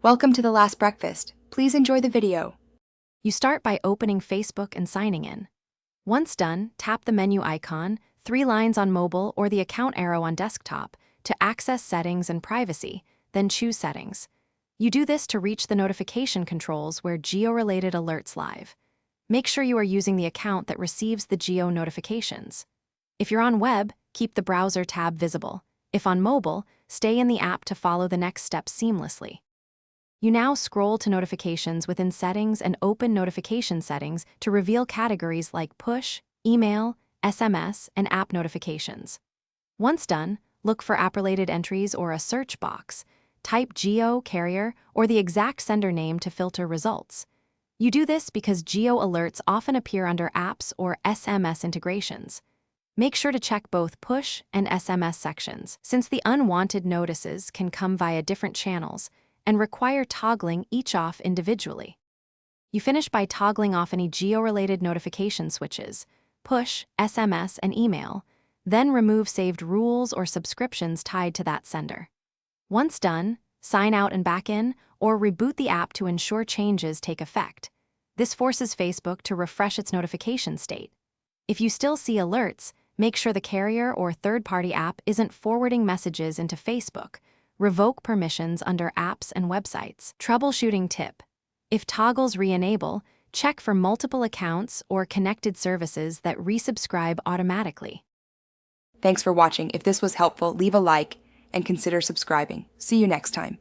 Welcome to The Last Breakfast. Please enjoy the video. You start by opening Facebook and signing in. Once done, tap the menu icon, 3 lines on mobile or the account arrow on desktop to access settings and privacy, then choose settings. You do this to reach the notification controls where geo-related alerts live. Make sure you are using the account that receives the geo notifications. If you're on web, keep the browser tab visible. If on mobile, stay in the app to follow the next steps seamlessly. You now scroll to notifications within Settings and open Notification Settings to reveal categories like Push, Email, SMS, and App Notifications. Once done, look for app-related entries or a search box. Type geo, carrier, or the exact sender name to filter results. You do this because geo alerts often appear under apps or SMS integrations. Make sure to check both push and SMS sections, since the unwanted notices can come via different channels and require toggling each off individually. You finish by toggling off any geo-related notification switches, push, SMS, and email, then remove saved rules or subscriptions tied to that sender. Once done, sign out and back in, or reboot the app to ensure changes take effect. This forces Facebook to refresh its notification state. If you still see alerts, make sure the carrier or third-party app isn't forwarding messages into Facebook. Revoke permissions under apps and websites. Troubleshooting tip: if toggles re-enable, check for multiple accounts or connected services that resubscribe automatically. Thanks for watching. If this was helpful, leave a like and consider subscribing. See you next time.